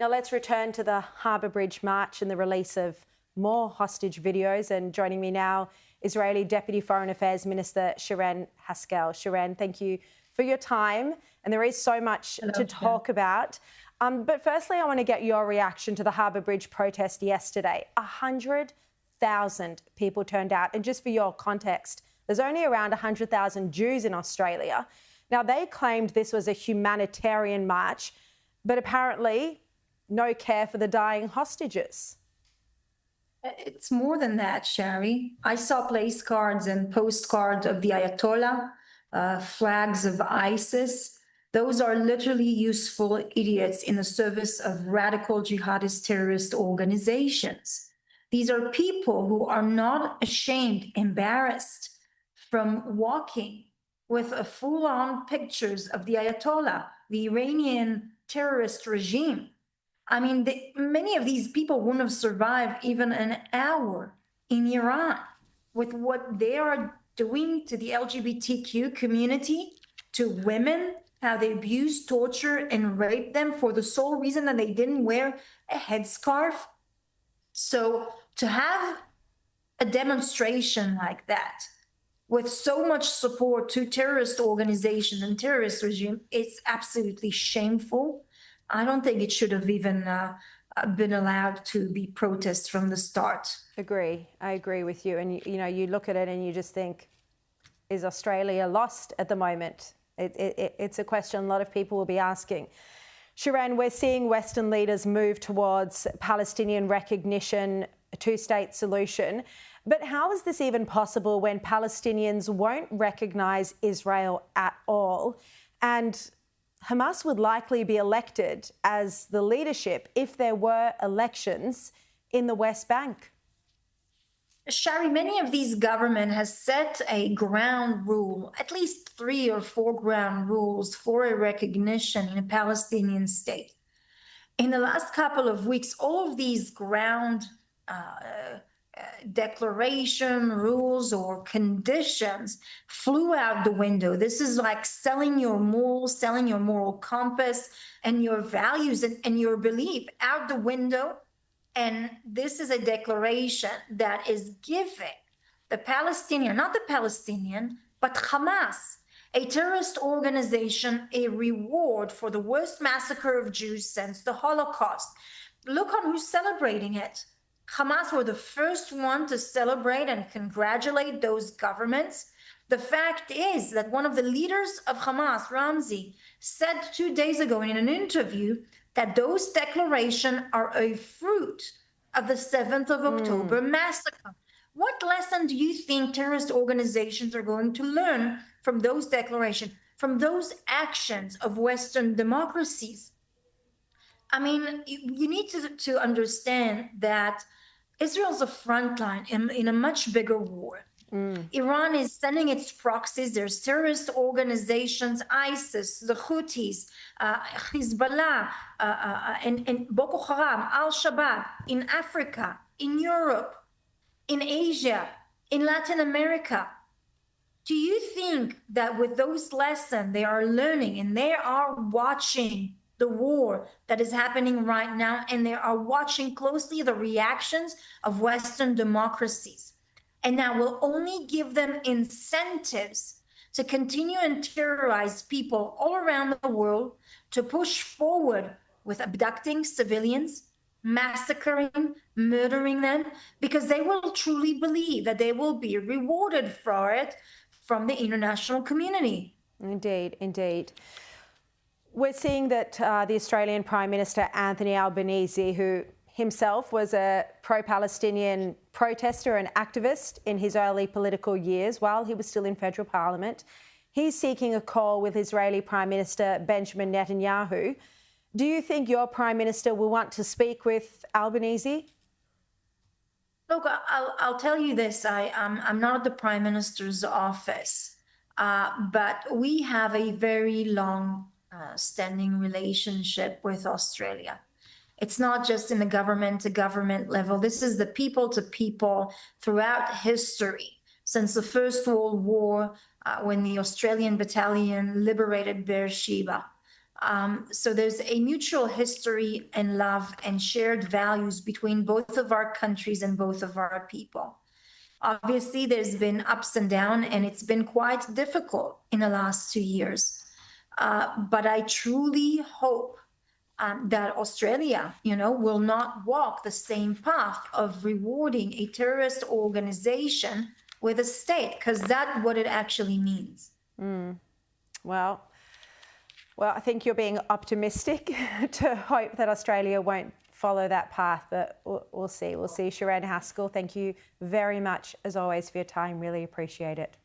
Now let's return to the Harbour Bridge march and the release of more hostage videos. And joining me now, Israeli Deputy Foreign Affairs Minister Sharren Haskel. Sharren, thank you for your time. And there is so much to talk about. But firstly, I want to get your reaction to the Harbour Bridge protest yesterday. 100,000 people turned out. And just for your context, there's only around 100,000 Jews in Australia. Now, they claimed this was a humanitarian march, but apparently no care for the dying hostages. It's more than that, Sharri. I saw place cards and postcards of the ayatollah, flags of ISIS. Those are literally useful idiots in the service of radical jihadist terrorist organizations. These are people who are not ashamed, embarrassed from walking with a full-on pictures of the ayatollah, the Iranian terrorist regime. I mean, many of these people wouldn't have survived even an hour in Iran with what they are doing to the LGBTQ community, to women, how they abuse, torture, and rape them for the sole reason that they didn't wear a headscarf. So to have a demonstration like that with so much support to terrorist organizations and terrorist regime, it's absolutely shameful. I don't think it should have even been allowed to be protests from the start. I agree with you. And, you know, you look at it and you just think, is Australia lost at the moment? It's a question a lot of people will be asking. Sharren, we're seeing Western leaders move towards Palestinian recognition, a two-state solution. But how is this even possible when Palestinians won't recognise Israel at all? And Hamas would likely be elected as the leadership if there were elections in the West Bank. Sharri, many of these governments has set a ground rule, at least 3 or 4 ground rules for a recognition in a Palestinian state. In the last couple of weeks, all of these ground declaration rules or conditions flew out the window. This is like selling your morals, selling your moral compass and your values and your belief out the window. And this is a declaration that is giving the Palestinian, not the Palestinian, but Hamas, a terrorist organization, a reward for the worst massacre of Jews since the Holocaust. Look on who's celebrating it. Hamas were the first one to celebrate and congratulate those governments. The fact is that one of the leaders of Hamas, Ramzi, said 2 days ago in an interview that those declarations are a fruit of the 7th of October massacre. What lesson do you think terrorist organizations are going to learn from those declarations, from those actions of Western democracies? I mean, you need to understand that Israel's a frontline in a much bigger war. Iran is sending its proxies. There's terrorist organizations, ISIS, the Houthis, Hezbollah, and Boko Haram, Al-Shabaab in Africa, in Europe, in Asia, in Latin America. Do you think that with those lessons they are learning and they are watching the war that is happening right now, and they are watching closely the reactions of Western democracies, and that will only give them incentives to continue and terrorize people all around the world, to push forward with abducting civilians, massacring, murdering them, because they will truly believe that they will be rewarded for it from the international community. Indeed, indeed. We're seeing that the Australian Prime Minister Anthony Albanese, who himself was a pro-Palestinian protester and activist in his early political years while he was still in federal parliament, he's seeking a call with Israeli Prime Minister Benjamin Netanyahu. Do you think your Prime Minister will want to speak with Albanese? Look, I'll tell you this. I'm not at the Prime Minister's office, but we have a very long standing relationship with Australia. It's not just in the government to government level. This is the people to people throughout history. Since the First World War, when the Australian battalion liberated Beersheba, So there's a mutual history and love and shared values between both of our countries and both of our people. Obviously, there's been ups and downs, and it's been quite difficult in the last 2 years. But I truly hope that Australia, will not walk the same path of rewarding a terrorist organization with a state, because that's what it actually means. Well, I think you're being optimistic to hope that Australia won't follow that path, but we'll see. We'll see. Sharren Haskel, thank you very much, as always, for your time. Really appreciate it.